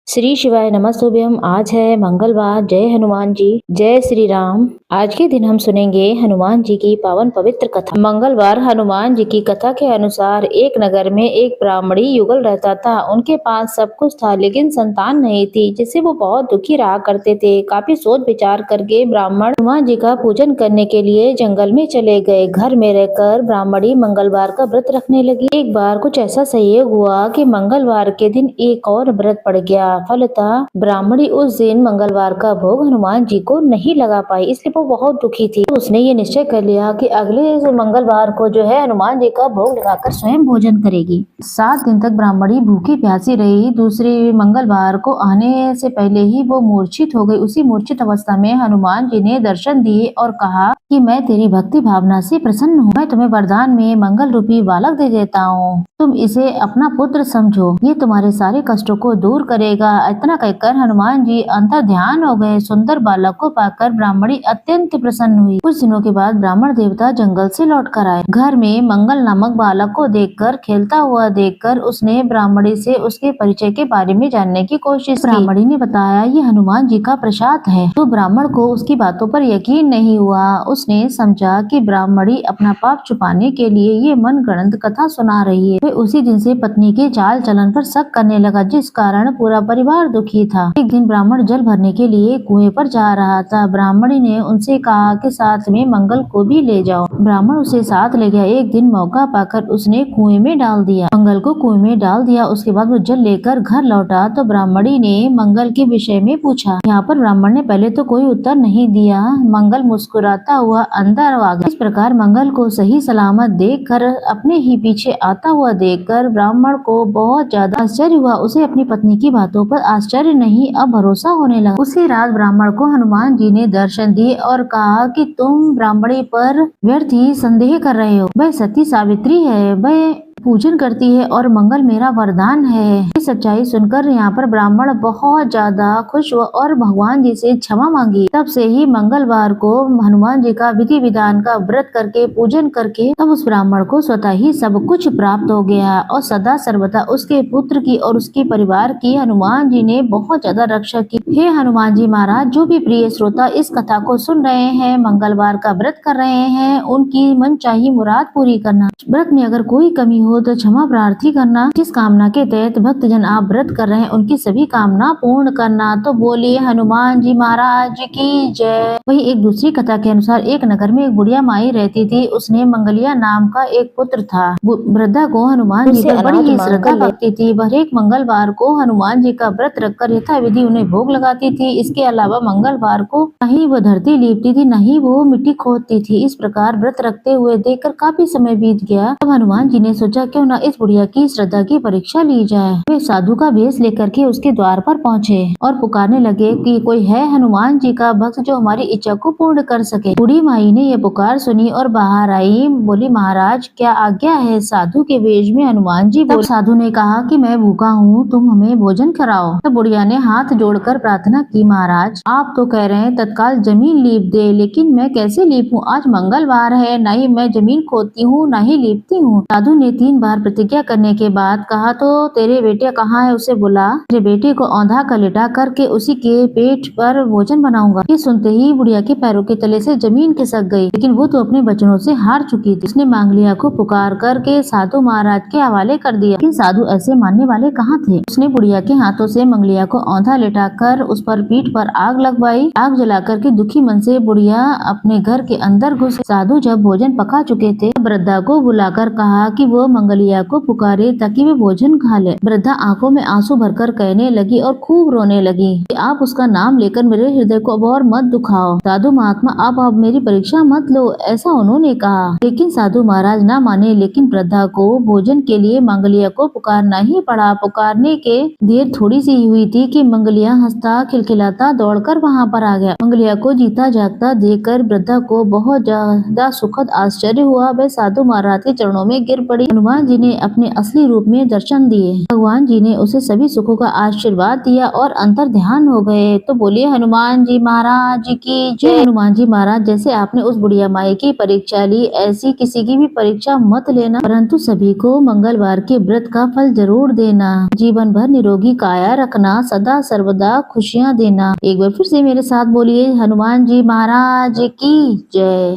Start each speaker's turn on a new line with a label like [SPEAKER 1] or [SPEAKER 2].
[SPEAKER 1] श्री शिवाय नमस्तुभ्यम। आज है मंगलवार। जय हनुमान जी, जय श्री राम। आज के दिन हम सुनेंगे हनुमान जी की पावन पवित्र कथा। मंगलवार हनुमान जी की कथा के अनुसार एक नगर में एक ब्राह्मणी युगल रहता था। उनके पास सब कुछ था लेकिन संतान नहीं थी, जिससे वो बहुत दुखी रहा करते थे। काफी सोच विचार करके ब्राह्मण हनुमान जी का पूजन करने के लिए जंगल में चले गए। घर में रहकर ब्राह्मणी मंगलवार का व्रत रखने लगी। एक बार कुछ ऐसा संयोग हुआ कि मंगलवार के दिन एक और व्रत पड़ गया। फलतः ब्राह्मणी उस दिन मंगलवार का भोग हनुमान जी को नहीं लगा पाई, इसलिए वो बहुत दुखी थी। उसने ये निश्चय कर लिया कि अगले मंगलवार को जो है हनुमान जी का भोग लगाकर स्वयं भोजन करेगी। 7 दिन तक ब्राह्मणी भूखी प्यासी रही। दूसरे मंगलवार को आने से पहले ही वो मूर्छित हो गई। उसी मूर्छित अवस्था में हनुमान जी ने दर्शन दिए और कहा कि मैं तेरी भक्ति भावना से प्रसन्न हूँ। मैं तुम्हें वरदान में मंगल रूपी बालक दे देता हूँ। तुम इसे अपना पुत्र समझो, ये तुम्हारे सारे कष्टों को दूर करेगा। इतना कहकर हनुमान जी अंतर ध्यान हो गए। सुंदर बालक को पाकर ब्राह्मणी अत्यंत प्रसन्न हुई। कुछ दिनों के बाद ब्राह्मण देवता जंगल से लौट कर आए। घर में मंगल नामक बालक को देखकर, खेलता हुआ देखकर उसने ब्राह्मणी से उसके परिचय के बारे में जानने की कोशिश की। ब्राह्मणी ने बताया ये हनुमान जी का प्रसाद है। तो ब्राह्मण को उसकी बातों पर यकीन नहीं हुआ। उसने समझा कि ब्राह्मणी अपना पाप छुपाने के लिए ये मनगढ़ंत कथा सुना रही है। उसी दिन से पत्नी के चाल चलन पर शक करने लगा, जिस कारण पूरा परिवार दुखी था। एक दिन ब्राह्मण जल भरने के लिए कुएं पर जा रहा था। ब्राह्मणी ने उनसे कहा कि साथ में मंगल को भी ले जाओ। ब्राह्मण उसे साथ ले गया। एक दिन मौका पाकर उसने कुएं में डाल दिया, मंगल को कुएं में डाल दिया। उसके बाद वो जल लेकर घर लौटा तो ब्राह्मणी ने मंगल के विषय में पूछा। यहाँ पर ब्राह्मण ने पहले तो कोई उत्तर नहीं दिया। मंगल मुस्कुराता हुआ अंदर आ गया। इस प्रकार मंगल को सही सलामत देखकर, अपने ही पीछे आता हुआ देखकर ब्राह्मण को बहुत ज्यादा आश्चर्य हुआ। उसे अपनी पत्नी की बातों पर आश्चर्य नहीं, अब भरोसा होने लगा। उसी रात ब्राह्मण को हनुमान जी ने दर्शन दिए और कहा कि तुम ब्राह्मणी पर व्यर्थ ही संदेह कर रहे हो। वह सती सावित्री है, वह पूजन करती है और मंगल मेरा वरदान है। ये सच्चाई सुनकर यहाँ पर ब्राह्मण बहुत ज्यादा खुश हुआ और भगवान जी से क्षमा मांगी। तब से ही मंगलवार को हनुमान जी का विधि विधान का व्रत करके, पूजन करके, तब उस ब्राह्मण को स्वतः ही सब कुछ प्राप्त हो गया और सदा सर्वदा उसके पुत्र की और उसके परिवार की हनुमान जी ने बहुत ज्यादा रक्षा की। हे हनुमान जी महाराज, जो भी प्रिय श्रोता इस कथा को सुन रहे हैं, मंगलवार का व्रत कर रहे हैं, उनकी मनचाही मुराद पूरी करना। व्रत में अगर कोई कमी हो तो क्षमा प्रार्थी करना। जिस कामना के तहत भक्त जन आप व्रत कर रहे हैं, उनकी सभी कामना पूर्ण करना। तो बोलिए हनुमान जी महाराज की जय। वही एक दूसरी कथा के अनुसार एक नगर में एक बुढ़िया माई रहती थी। उसने मंगलिया नाम का एक पुत्र था। वृद्धा को हनुमान जी पर बड़ी ही श्रद्धा भक्ति थी। वह एक मंगलवार को हनुमान जी का व्रत रखकर यथाविधि उन्हें भोग लगाती थी। इसके अलावा मंगलवार को न ही वो धरती लीपती थी, न ही वो मिट्टी खोदती थी। इस प्रकार व्रत रखते हुए देखकर काफी समय बीत गया। तब हनुमान जी ने सोचा क्यों न इस बुढ़िया की श्रद्धा की परीक्षा ली जाए। वे साधु का वेश लेकर के उसके द्वार पर पहुँचे और पुकारने लगे कि कोई है हनुमान जी का भक्त जो हमारी इच्छा को पूर्ण कर सके। बूढ़ी माई ने यह पुकार सुनी और बाहर आई। बोली महाराज क्या आज्ञा है। साधु के वेश में हनुमान जी बोले। साधु ने कहा कि मैं भूखा हूँ, तुम हमें भोजन कराओ। तब बुढ़िया ने हाथ जोड़कर प्रार्थना की, महाराज आप तो कह रहे हैं तत्काल जमीन लीप दे, लेकिन मैं कैसे लीपूं। आज मंगलवार है, न ही मैं जमीन खोदती हूँ न ही लीपती हूँ। साधु ने 3 बार प्रतिज्ञा करने के बाद कहा तो तेरे बेटे कहाँ है, उसे बुला। तेरे बेटे को औंधा कर लिटा करके उसी के पेट पर भोजन बनाऊंगा। ये सुनते ही बुढ़िया के पैरों के तले से जमीन खिसक गई, लेकिन वो तो अपने वचनों से हार चुकी थी। उसने मांगलिया को पुकार करके साधु महाराज के हवाले कर दिया, लेकिन साधु ऐसे मानने वाले कहाँ थे। उसने बुढ़िया के हाथों से मंगलिया को औंधा लिटाकर उस पर पीठ पर आग लगवाई। आग जला करके दुखी मन से बुढ़िया अपने घर के अंदर घुसी। साधु जब भोजन पका चुके थे, वृद्धा को बुलाकर कहा कि वो मंगलिया को पुकारे ताकि वे भोजन खा ले। वृद्धा आंखों में आंसू भरकर कहने लगी और खूब रोने लगी कि आप उसका नाम लेकर मेरे हृदय को अब और मत दुखाओ। साधु महात्मा आप अब मेरी परीक्षा मत लो, ऐसा उन्होंने कहा। लेकिन साधु महाराज ना माने। लेकिन वृद्धा को भोजन के लिए मंगलिया को पुकारना ही पड़ा। पुकारने के देर थोड़ी सी हुई थी कि मंगलिया हंसता खिलखिलाता दौड़कर वहाँ पर आ गया। मंगलिया को जीता जागता देखकर वृद्धा को बहुत ज्यादा सुखद आश्चर्य हुआ। वह साधु महाराज के चरणों में गिर पड़ी। हनुमान जी ने अपने असली रूप में दर्शन दिए। भगवान जी ने उसे सभी सुखों का आशीर्वाद दिया और अंतर ध्यान हो गए। तो बोलिए हनुमान जी महाराज की जय। हनुमान जी महाराज, जैसे आपने उस बुढ़िया माई की परीक्षा ली, ऐसी किसी की भी परीक्षा मत लेना, परंतु सभी को मंगलवार के व्रत का फल जरूर देना। जीवन भर निरोगी काया रखना, सदा सर्वदा खुशियाँ देना। एक बार फिर से मेरे साथ बोलिए हनुमान जी महाराज की जय।